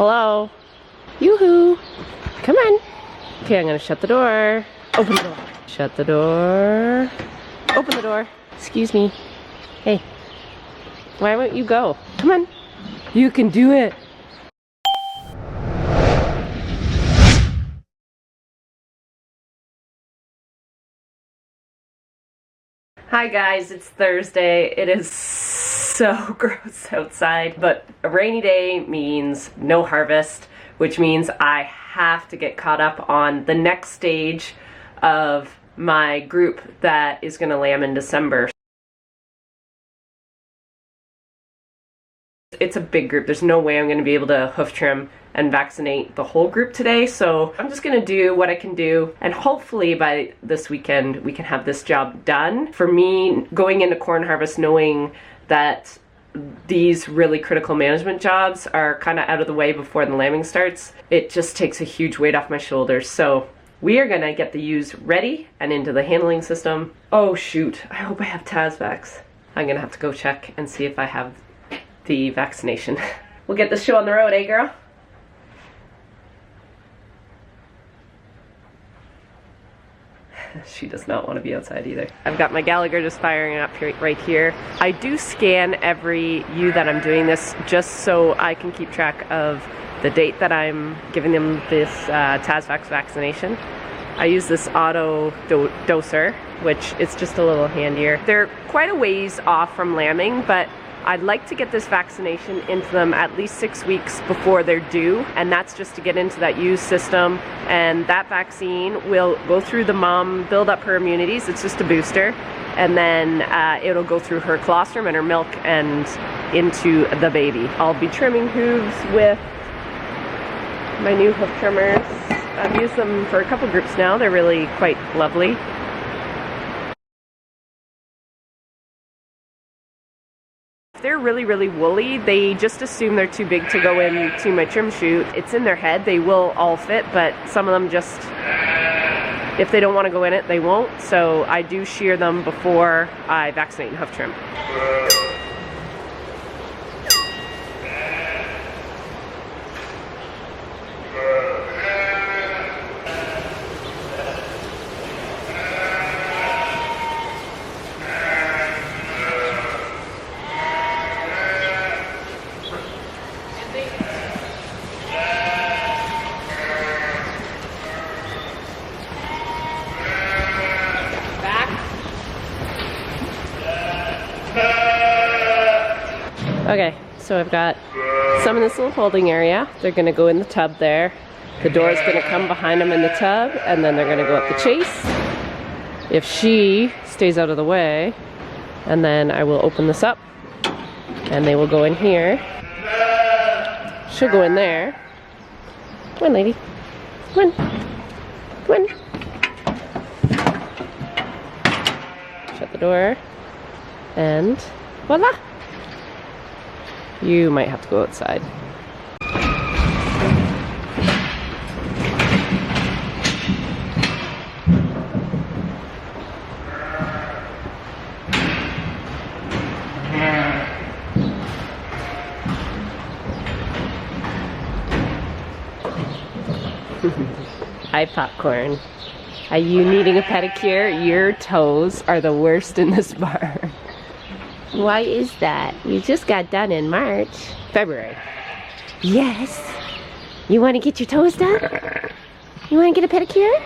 Hello? Yoo-hoo! Come on. Okay, I'm gonna shut the door. Open the door. Shut the door. Open the door. Excuse me. Hey. Why won't you go? Come on. You can do it. Hi guys, it's Thursday. It is so gross outside, but a rainy day means no harvest, which means I have to get caught up on the next stage of my group that is gonna lamb in December. It's a big group. There's no way I'm gonna be able to hoof trim and vaccinate the whole group today, so I'm just gonna do what I can do, and hopefully by this weekend we can have this job done. For me, going into corn harvest knowing that these really critical management jobs are kind of out of the way before the lambing starts, it just takes a huge weight off my shoulders. So we are gonna get the ewes ready and into the handling system. Oh shoot, I hope I have Tasvax. I'm gonna have to go check and see if I have the vaccination. We'll get this show on the road, eh girl? She does not want to be outside either. I've got my Gallagher just firing up here, right here. I do scan every ewe that I'm doing this just so I can keep track of the date that I'm giving them this Tasvax vaccination. I use this auto doser, which is just a little handier. They're quite a ways off from lambing, but I'd like to get this vaccination into them at least 6 weeks before they're due, and that's just to get into that ewes system, and that vaccine will go through the mom, build up her immunities. It's just a booster, and then it'll go through her colostrum and her milk and into the baby. I'll be trimming hooves with my new hoof trimmers. I've used them for a couple groups now. They're really quite lovely. They're really woolly. They just assume they're too big to go into my trim chute. It's in their head. They will all fit, but some of them just, if they don't want to go in it, they won't. So I do shear them before I vaccinate and hoof trim. Okay, so I've got some in this little holding area. They're gonna go in the tub there. The door is gonna come behind them in the tub, and then they're gonna go up the chase. If she stays out of the way, and then I will open this up, and they will go in here. She'll go in there. Come on, lady. Come on. Come on. Shut the door, and voila! You might have to go outside. Hi, Popcorn. Are you needing a pedicure? Your toes are the worst in this barn. Why is that? You just got done in February. Yes. You want to get your toes done? You want to get a pedicure?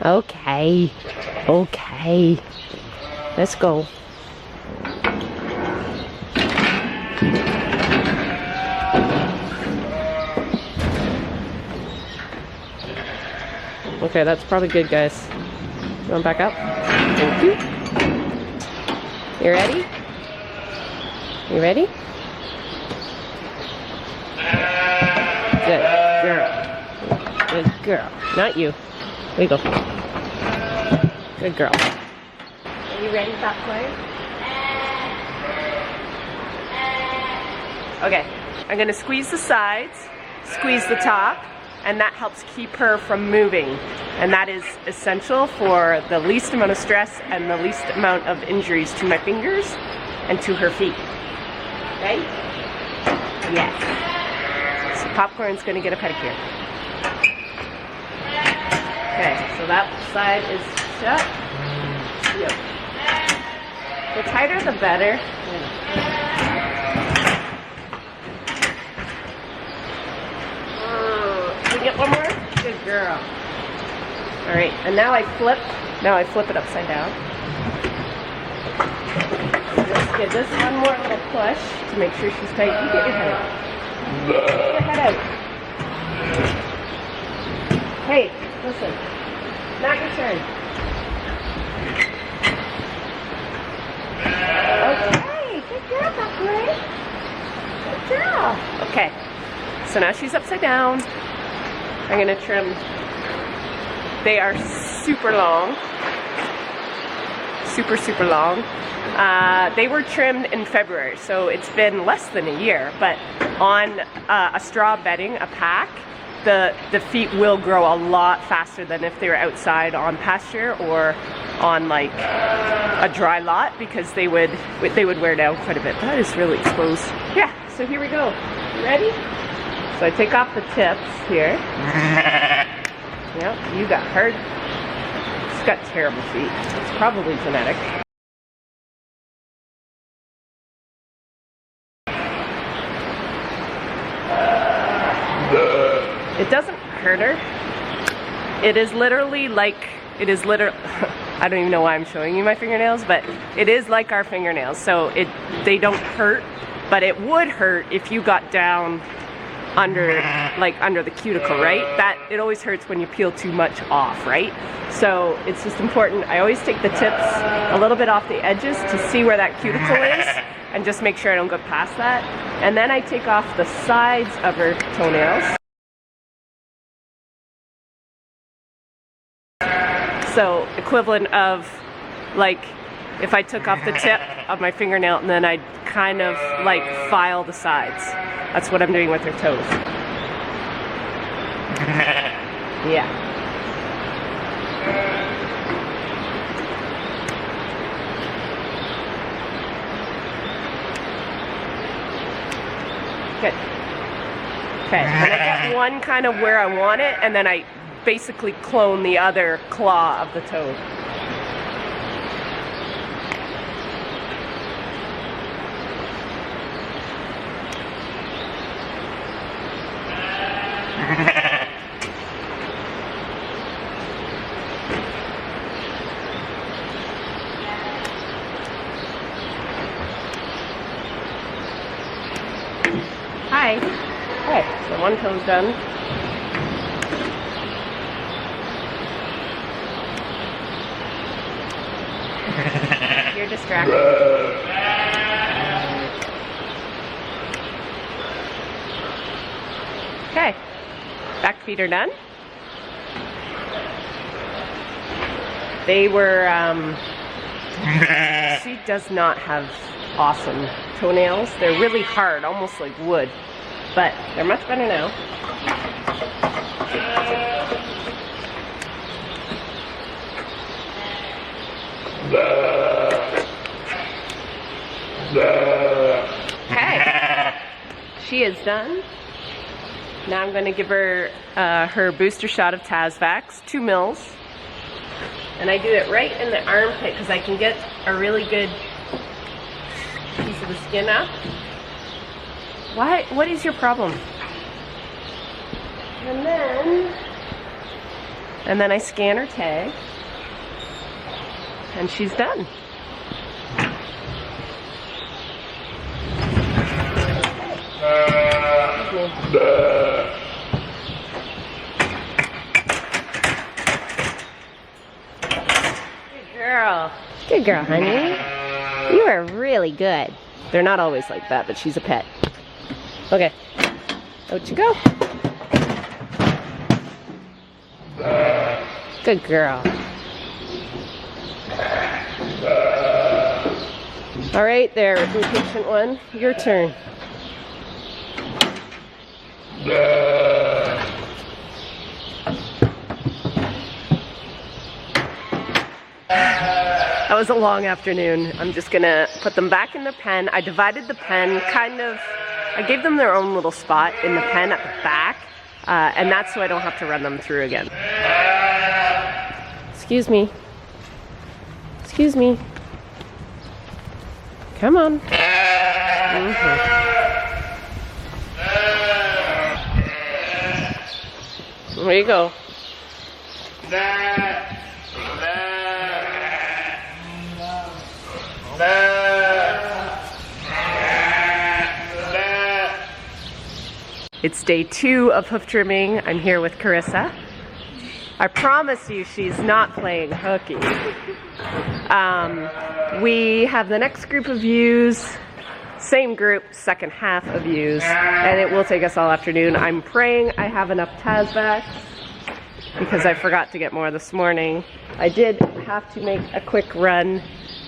Okay. Okay. Let's go. Okay, that's probably good, guys. You want to back up? Thank you. You ready? You ready? Good girl. Good girl. Not you. Wiggle. Good girl. Are you ready, Popcorn? Okay. I'm going to squeeze the sides, squeeze the top, and that helps keep her from moving. And that is essential for the least amount of stress and the least amount of injuries to my fingers and to her feet. Right? Yes. Popcorn's gonna get a pedicure. Okay, so that side is shut. Yep. The tighter the better. Can we get one more? Good girl. All right, and now I flip it upside down. Let's give this one more little push to make sure she's tight. You get your head out. Get your head out. Hey, listen. Not your turn. Okay, good girl, Buckley. Good girl. Okay, so now she's upside down. I'm gonna trim. They are super long. Super, super long. They were trimmed in February, so it's been less than a year, but on a straw bedding, a pack, the feet will grow a lot faster than if they were outside on pasture or on like a dry lot, because they would wear down quite a bit. That is really exposed. Yeah, so here we go. You ready? So I take off the tips here. Yep, you got hurt. She's got terrible feet. It's probably genetic. It doesn't hurt her. It is literally like, I don't even know why I'm showing you my fingernails, but it is like our fingernails. So they don't hurt, but it would hurt if you got down under the cuticle, right? That it always hurts when you peel too much off, right? So it's just important. I always take the tips a little bit off the edges to see where that cuticle is and just make sure I don't go past that. And then I take off the sides of her toenails. So equivalent of like if I took off the tip of my fingernail and then I'd kind of like file the sides. That's what I'm doing with her toes. Yeah. Good. Okay, and I get one kind of where I want it, and then I basically clone the other claw of the toe. Hi. Okay, so one toe's done. You're distracted. Okay, back feet are done. They were, she does not have awesome toenails. They're really hard, almost like wood, but they're much better now. Okay, she is done. Now I'm going to give her her booster shot of Tasvax, 2 mils. And I do it right in the armpit because I can get a really good piece of the skin up. Why? What is your problem? And then I scan her tag. And she's done. Good girl. Good girl, honey. You are really good. They're not always like that, but she's a pet. Okay. Out you go. Good girl. All right, there, impatient one. Your turn. That was a long afternoon. I'm just gonna put them back in the pen. I divided the pen kind of I gave them their own little spot in the pen at the back, and that's so I don't have to run them through again. Excuse me. Excuse me. Come on. There you go. It's day 2 of hoof trimming. I'm here with Carissa. I promise you she's not playing hooky. We have the next group of ewes, same group, second half of ewes, and it will take us all afternoon. I'm praying I have enough Tasvacs because I forgot to get more this morning. I did have to make a quick run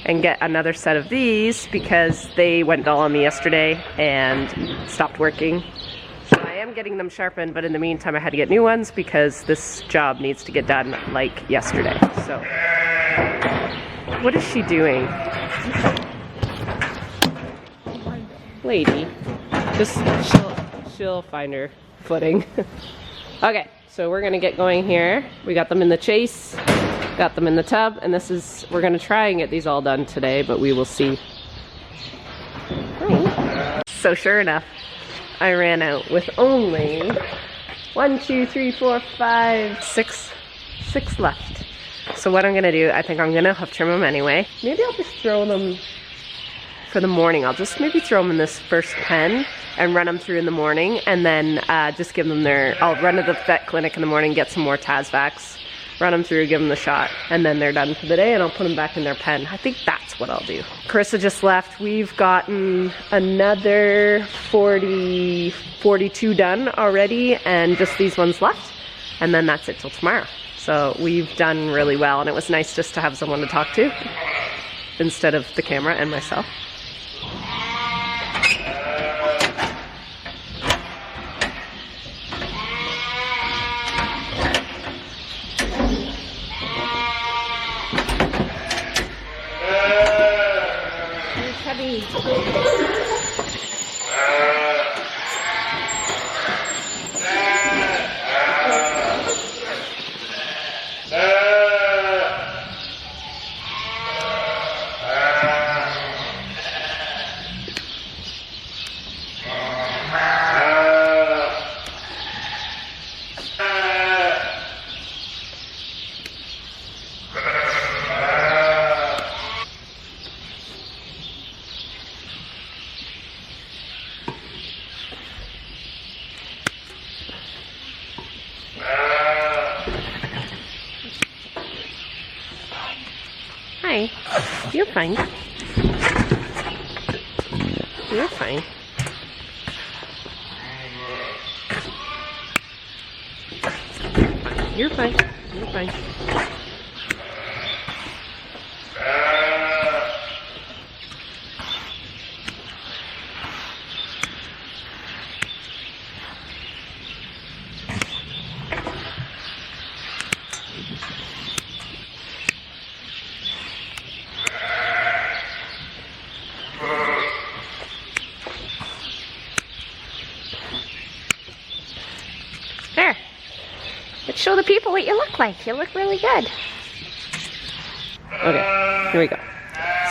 and get another set of these because they went dull on me yesterday and stopped working. So I am getting them sharpened, but in the meantime I had to get new ones because this job needs to get done like yesterday. So, what is she doing? Lady, just she'll find her footing. Okay, so we're gonna get going here. We got them in the chase, got them in the tub, and we're gonna try and get these all done today, but we will see. So sure enough, I ran out with only 1, 2, 3, 4, 5, 6 left. So what I'm gonna do, I think I'm gonna hoof trim them anyway. Maybe I'll just throw them for the morning. I'll just maybe throw them in this first pen and run them through in the morning, and then just give them I'll run to the vet clinic in the morning, get some more Tasvacs, run them through, give them the shot, and then they're done for the day, and I'll put them back in their pen. I think that's what I'll do. Carissa just left. We've gotten another 42 done already, and just these ones left, and then that's it till tomorrow. So we've done really well, and it was nice just to have someone to talk to instead of the camera and myself. Hi, you're fine. You're fine. You're fine. You're fine. There. Let's show the people what you look like. You look really good. Okay, here we go.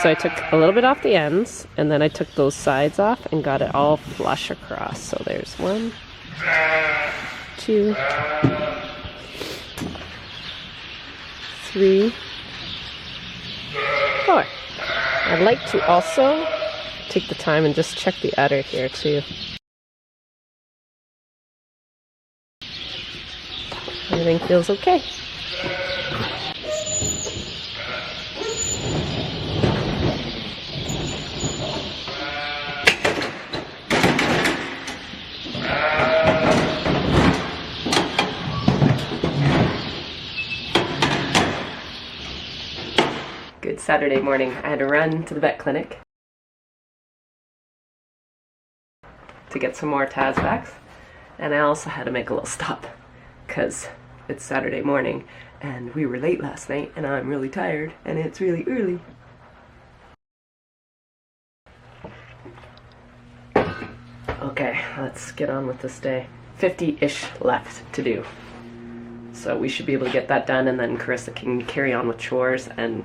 So I took a little bit off the ends, and then I took those sides off and got it all flush across. So there's 1, 2, 3, 4. I'd like to also take the time and just check the udder here too. Everything feels okay. Good Saturday morning. I had to run to the vet clinic to get some more Tasvacs, and I also had to make a little stop because it's Saturday morning and we were late last night and I'm really tired and it's really early. Okay, let's get on with this day. 50-ish left to do. So we should be able to get that done, and then Carissa can carry on with chores, and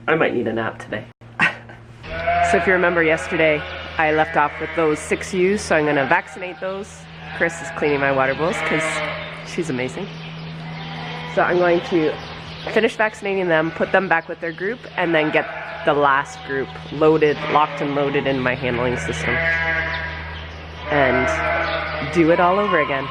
I might need a nap today. So if you remember yesterday, I left off with those 6 ewes, so I'm gonna vaccinate those. Chris is cleaning my water bowls because she's amazing. So I'm going to finish vaccinating them, put them back with their group, and then get the last group loaded, locked and loaded in my handling system. And do it all over again.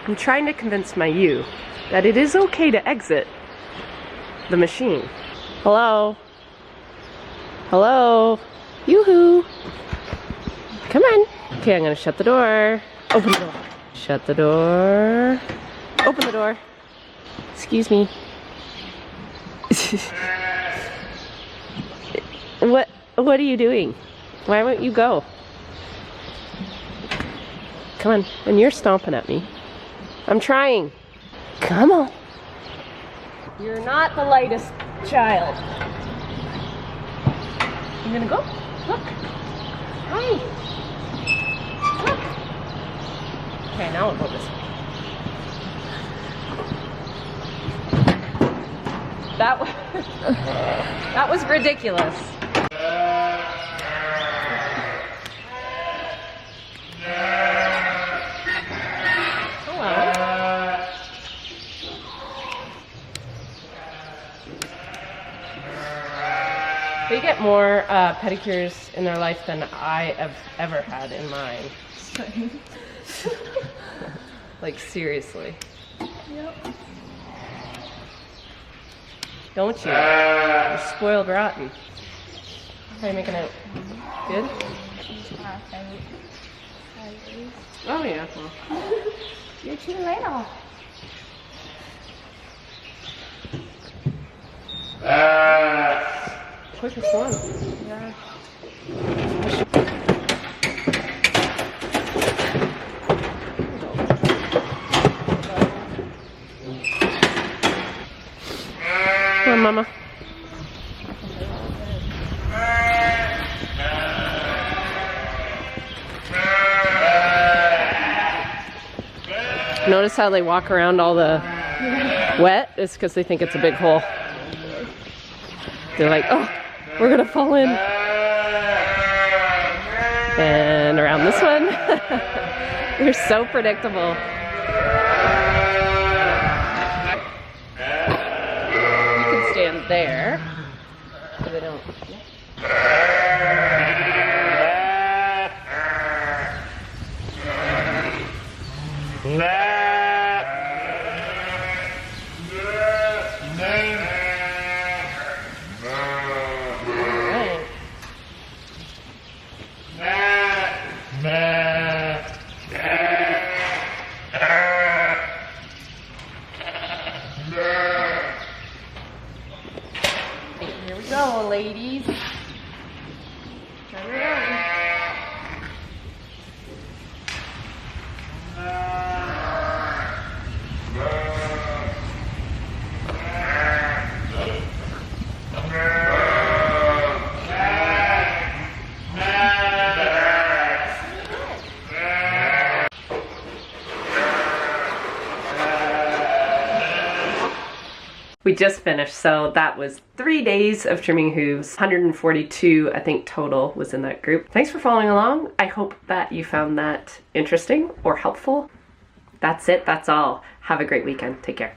I'm trying to convince my ewe that it is okay to exit the machine. Hello? Hello? Yoo-hoo! Come on. Okay, I'm gonna shut the door. Open the door. Shut the door. Open the door. Excuse me. What are you doing? Why won't you go? Come on. And you're stomping at me. I'm trying. Come on. You're not the lightest child. You gonna go? Look. Hi. Look. Okay, now we'll go this way. That was ridiculous. They get more pedicures in their life than I have ever had in mine. Like, seriously. Yep. Don't you? You're spoiled rotten. How are you making it? Good? Oh yeah. Well. You're too little. Quickest one. Yeah. Come on, Mama. Notice how they walk around all the wet? It's because they think it's a big hole. They're like, oh, we're gonna fall in. And around this one. They're so predictable. You can stand there. So they don't. Here we go, ladies. Turn around. We just finished, so that was 3 days of trimming hooves. 142, I think, total was in that group. Thanks for following along. I hope that you found that interesting or helpful. That's it, that's all. Have a great weekend. Take care.